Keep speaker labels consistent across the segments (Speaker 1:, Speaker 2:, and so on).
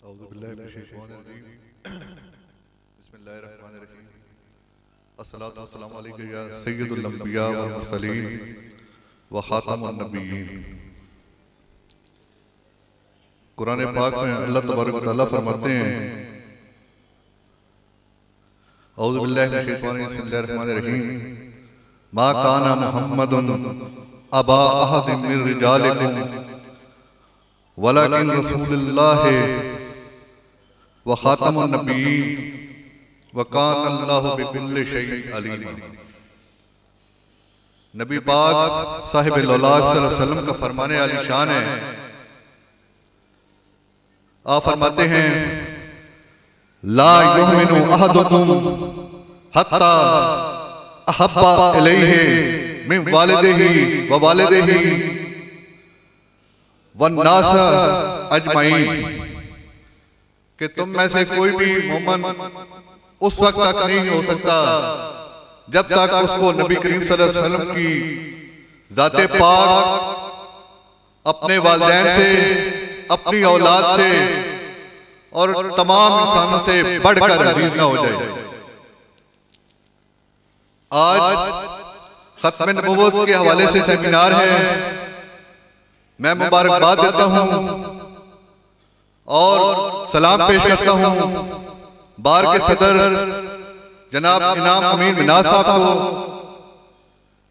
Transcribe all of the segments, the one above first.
Speaker 1: बिस्मिल्लाहिर्रहमानिर्रहीम। अस्सलातु वस्सलामु अलैका या सय्यदुल अंबिया वल मुरसलीन व खातमुन नबिय्यीन। कुरान पाक में अल्लाह तबारक व तआला फरमाते हैं, औज़ु बिल्लाहि मिनश शैतानिर रजीम, बिस्मिल्लाहिर रहमानिर रहीम। मा काना मुहम्मदुन अबा अहदिम मिर रिजालिकुम वलाकिन रसूलुल्लाहि व खातमुन नबिय्यीन व काना अल्लाहु बिकुल्लि शैइन अलीमा। नबी पाक साहिब लौलाक सल्लल्लाहु अलैहि वसल्लम का फरमाने आली शान है। आप फरमाते हैं, ला युमिनु अहदुकुम हत्ता अहब्बा इलैहि मिन वालिदिही व वालिदिही वन्नास अजमाइन, कि तुम में से कोई भी मोमन उस वक्त तक नहीं हो सकता जब तक उसको नबी करीम सल्लल्लाहु अलैहि वसल्लम की ज़ाते पाक अपने वालिदैन से, अपनी औलाद से और तमाम इंसानों से बढ़कर अजीज ना हो जाए। आज खत्म नबूवत के हवाले से सेमिनार है। मैं मुबारकबाद देता हूं और सलाम पेश करता हूं बार के सदर जनाब इनाम अमीन मिनाज साहब को,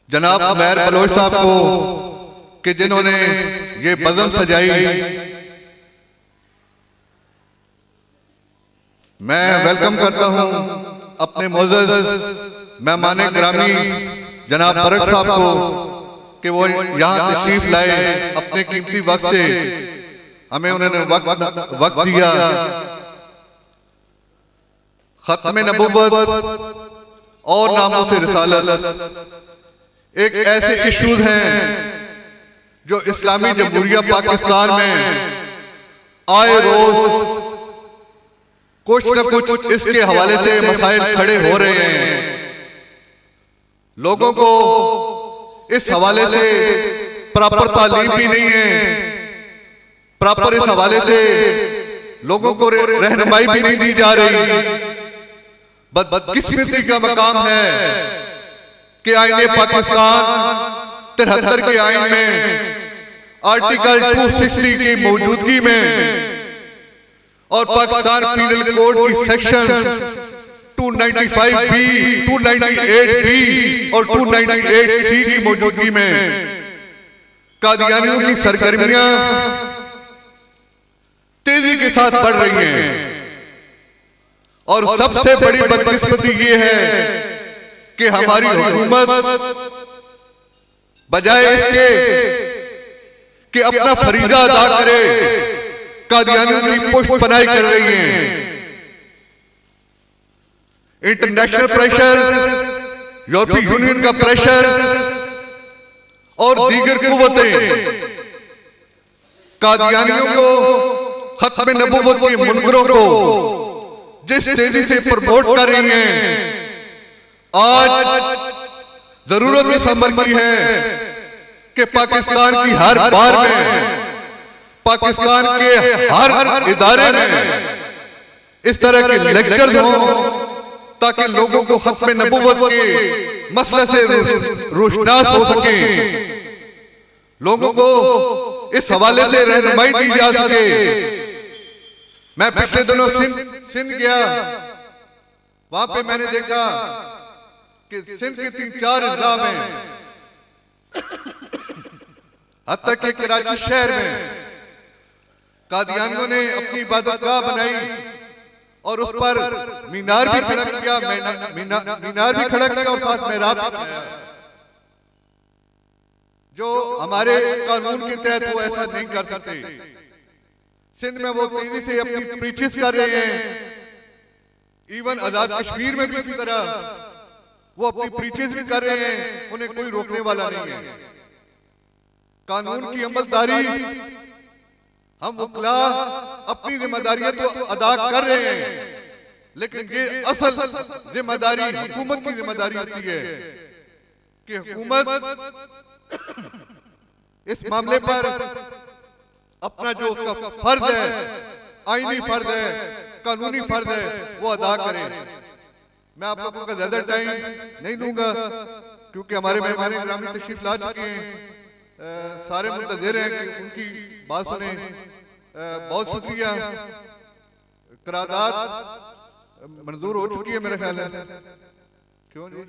Speaker 1: जनाब उमैर बलोच साहब को, कि जिन्होंने ये बज़म सजाई। मैं वेलकम करता हूं अपने मोअज़्ज़ज़ मेहमान गिरामी जनाब बरक साहब को कि वो यहाँ तशरीफ लाए, अपने कीमती वक्त से हमें उन्होंने वक्त दिया। खत्म नबूवत और नामों से रिसालत एक ऐसे इश्यूज हैं जो इस्लामी जमहूरिया पाकिस्तान में आए रोज कुछ न कुछ इसके हवाले से मसाइल खड़े हो रहे हैं। लोगों को इस हवाले से प्रॉपर तालीम भी नहीं है, प्रॉपर इस हवाले से लोगों को रहनुमाई भी नहीं दी जा रही। बदकिस्मती का मकाम है कि आईने पाकिस्तान 73 के आईन में आर्टिकल 260 की मौजूदगी में और पाकिस्तान पीनल कोड की सेक्शन 295B, 298B और 298C की मौजूदगी में कादियानियों की सरगर्मियां तेजी के साथ बढ़ रही हैं। और सबसे बड़ी बदकिस्मती ये है कि हमारी हुकूमत बजाय इसके कि अपना फरीजा अदा करे, कादियानियों की पुष्ट पनाही कर रही है। इंटरनेशनल प्रेशर, यूरोपीय यूनियन का प्रेशर और दीगर कुव्वतें कादियानियों को, खत्म नबूवत के मुनकरों को जिस तेजी से प्रमोट कर रही हैं, आज जरूरत इस अमल की है कि पाकिस्तान की हर बार में, पाकिस्तान के हर इदारे में इस तरह के लेक्चर्स हों ताकि लोगों को खत्म नबूवत के मसले से रोशनास हो सके, लोगों को इस हवाले से रहनुमाई दी जा सके। मैं पिछले दिनों सिंध गया, वहां पे मैंने देखा कि सिंध के 3-4 अजला में, हत्ता कि कराची शहर में कादियानियों ने अपनी इबादतगाह बनाई और उस पर मीनार भी खड़ा किया, मीनार भी खड़ा किया और साथ मेहराब भी बनाया। जो हमारे कानून के तहत वो ऐसा नहीं कर सकते। सिंध में वो तेजी से अपनी प्रीचेस कर रहे हैं। इवन आजाद कश्मीर में भी इसी तरह वो अपनी प्रीचेस भी कर रहे हैं, उन्हें कोई रोकने वाला नहीं है। कानून की अमलदारी हम वकला अपनी जिम्मेदारियां तो अदा कर रहे हैं, लेकिन ये असल जिम्मेदारी हुकूमत की जिम्मेदारी होती है कि हुकूमत इस मामले पर अपना जो उसका फर्ज है आईनी फर्ज है, कानूनी फर्ज है, वो अदा करें। मैं आप लोगों का ज्यादा टाइम नहीं लूंगा क्योंकि हमारे मेहमान ग्रामीण तशरीफ ला चुके हैं, सारे मुंतज़िर हैं कि उनकी बात सुने। बहुत शुक्रिया। करारदाद मंजूर हो चुकी है मेरे ख्याल है, क्यों जी?